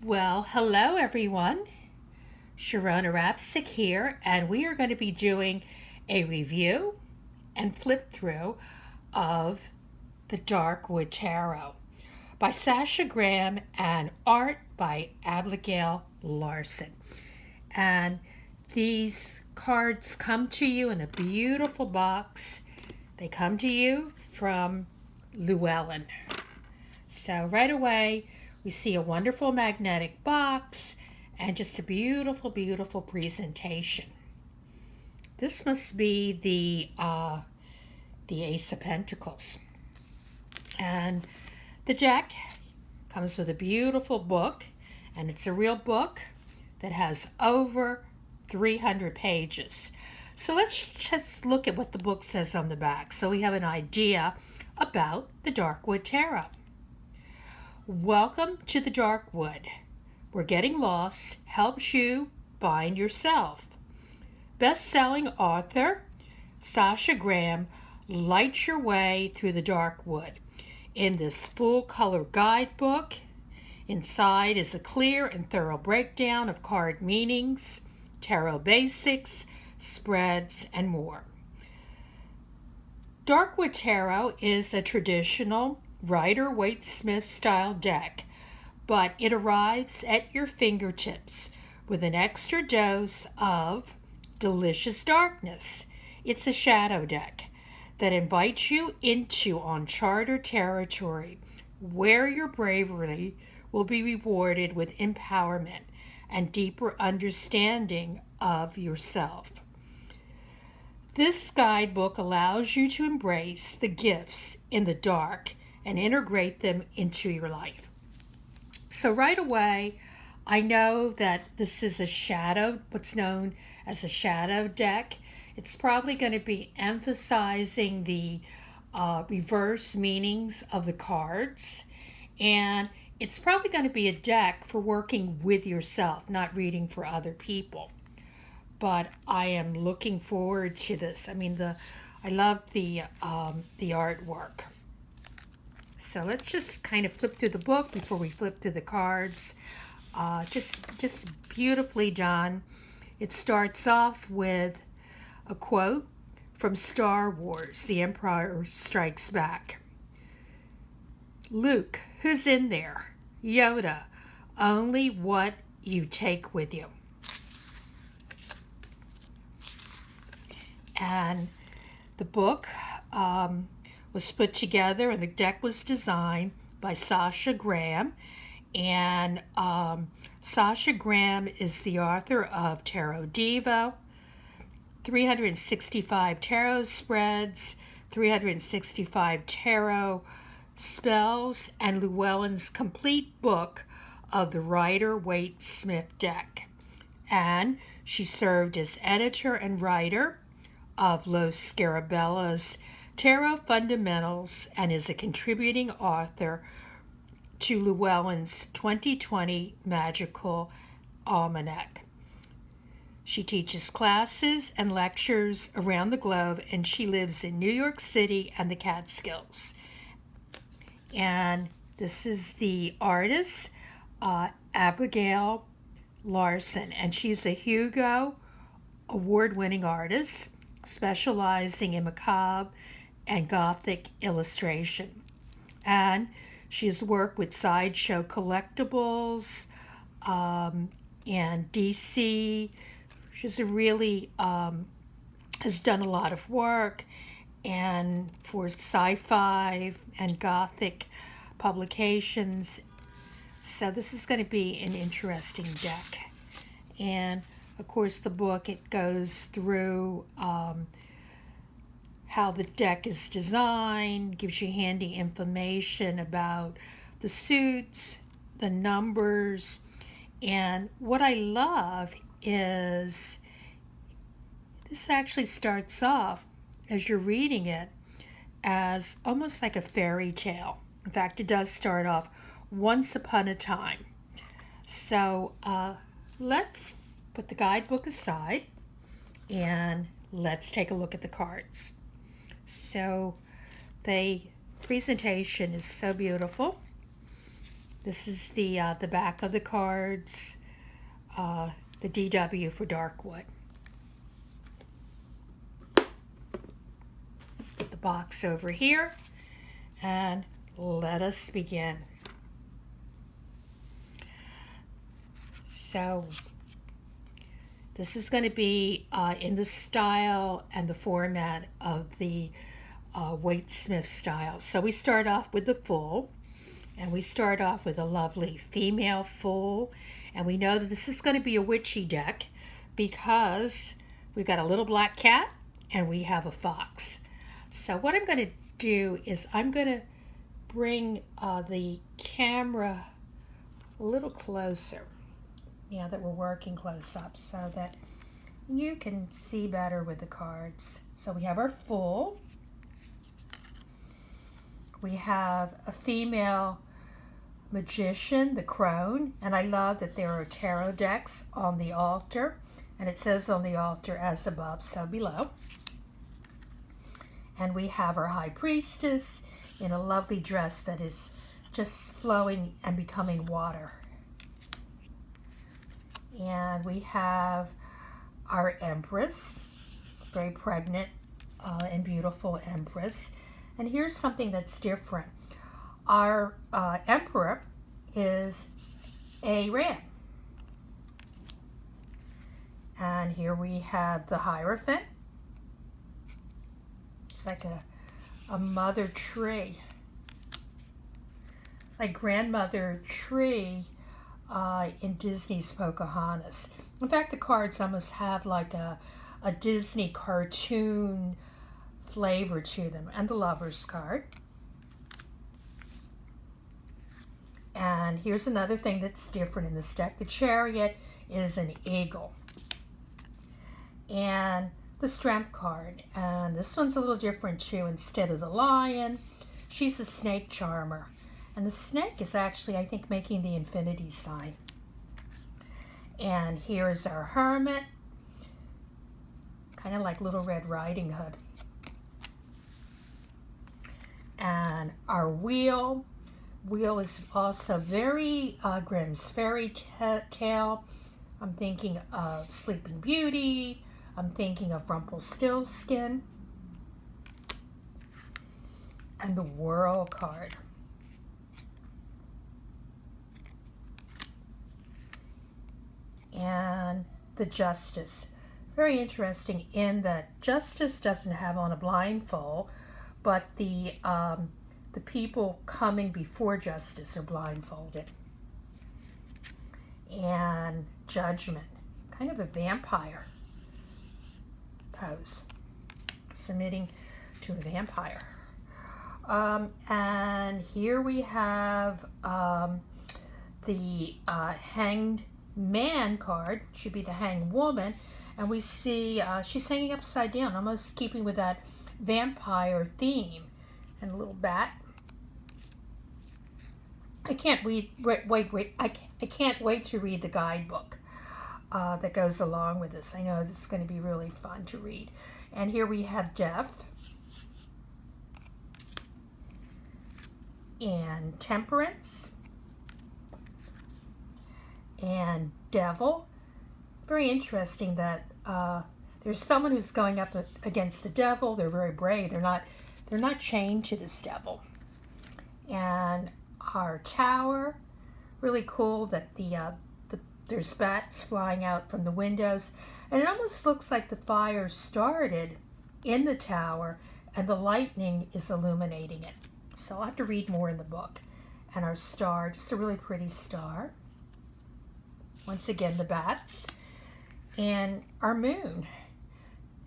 Well, hello everyone. Sharonah here, and we are going to be doing a review and flip through of the Darkwood Tarot by Sasha Graham and art by Abigail Larson. And these cards come to you in a beautiful box. They come to you from Llewelyn. So right away, we see a wonderful magnetic box and just a beautiful, beautiful presentation. This must be the Ace of Pentacles. And the deck comes with a beautiful book, and it's a real book that has over 300 pages. So let's just look at what the book says on the back so we have an idea about the Darkwood Tarot. Welcome to the Darkwood, where getting lost helps you find yourself. Best-selling author Sasha Graham lights your way through the Darkwood in this full-color guidebook. Inside is a clear and thorough breakdown of card meanings, tarot basics, spreads, and more. Darkwood Tarot is a traditional Rider-Waite-Smith style deck, but it arrives at your fingertips with an extra dose of delicious darkness. It's a shadow deck that invites you into uncharted territory where your bravery will be rewarded with empowerment and deeper understanding of yourself. This guidebook allows you to embrace the gifts in the dark and integrate them into your life. So right away, I know that this is what's known as a shadow deck. It's probably going to be emphasizing the reverse meanings of the cards, and it's probably going to be a deck for working with yourself, not reading for other people. But I am looking forward to this. I love the artwork. So let's just kind of flip through the book before we flip through the cards. Just beautifully done. It starts off with a quote from Star Wars, The Empire Strikes Back. Luke, who's in there? Yoda, only what you take with you. And the book was put together, and the deck was designed by Sasha Graham. And Sasha Graham is the author of Tarot Diva, 365 tarot spreads, 365 tarot spells, and Llewelyn's complete book of the Rider-Waite-Smith deck. And she served as editor and writer of Los Scarabella's Tarot Fundamentals and is a contributing author to Llewelyn's 2020 Magical Almanac. She teaches classes and lectures around the globe, and she lives in New York City and the Catskills. And this is the artist, Abigail Larson, and she's a Hugo award-winning artist specializing in macabre and gothic illustration. And she has worked with Sideshow Collectibles and DC. She's has done a lot of work and for sci-fi and gothic publications. So this is going to be an interesting deck. And of course, the book, it goes through how the deck is designed, gives you handy information about the suits, the numbers, and what I love is this actually starts off, as you're reading it, as almost like a fairy tale. In fact, it does start off once upon a time. So let's put the guidebook aside and let's take a look at the cards. So the presentation is so beautiful. This is the back of the cards, the DW for Darkwood. Put the box over here and let us begin. So this is going to be in the style and the format of the Waite Smith style. So we start off with the full, and we start off with a lovely female full, and we know that this is going to be a witchy deck because we've got a little black cat and we have a fox. So what I'm going to do is I'm going to bring the camera a little closer, now that we're working close up, so that you can see better with the cards. So we have our full. We have a female magician, the crone, and I love that there are tarot decks on the altar, and it says on the altar, as above, so below. And we have our high priestess in a lovely dress that is just flowing and becoming water. And we have our empress, very pregnant and beautiful empress. And here's something that's different. Our emperor is a ram. And here we have the Hierophant. It's like a mother tree, like grandmother tree in Disney's Pocahontas. In fact, the cards almost have like a Disney cartoon flavor to them. And the Lover's card. And here's another thing that's different in this deck. The Chariot is an eagle. And the Strength card. And this one's a little different too. Instead of the lion, she's a snake charmer. And the snake is actually, I think, making the infinity sign. And here's our Hermit. Kind of like Little Red Riding Hood. And our Wheel. Wheel is also very Grimm's fairy tale. I'm thinking of Sleeping Beauty. I'm thinking of Rumpelstiltskin. And the World card. And the Justice. Very interesting in that Justice doesn't have on a blindfold, but the people coming before Justice are blindfolded. And Judgment, kind of a vampire pose, submitting to a vampire. And here we have the Hanged Man card, should be the Hanged Woman, and we see she's hanging upside down, almost keeping with that vampire theme. And a little bat. I can't wait! I can't wait to read the guidebook that goes along with this. I know this is going to be really fun to read. And here we have Death and Temperance and Devil. Very interesting that there's someone who's going up against the devil. They're very brave. They're not chained to this devil. And our Tower, really cool that there's bats flying out from the windows, and it almost looks like the fire started in the tower and the lightning is illuminating it. So I'll have to read more in the book. And our star, just a really pretty star. Once again, the bats. And our moon.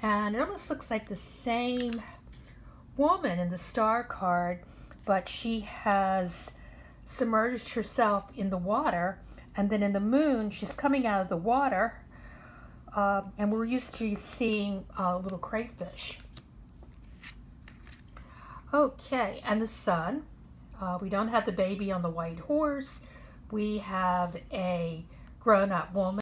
And it almost looks like the same woman in the star card, but she has submerged herself in the water, and then in the moon, she's coming out of the water, and we're used to seeing little crayfish. Okay, and the sun. We don't have the baby on the white horse. We have a grown-up woman.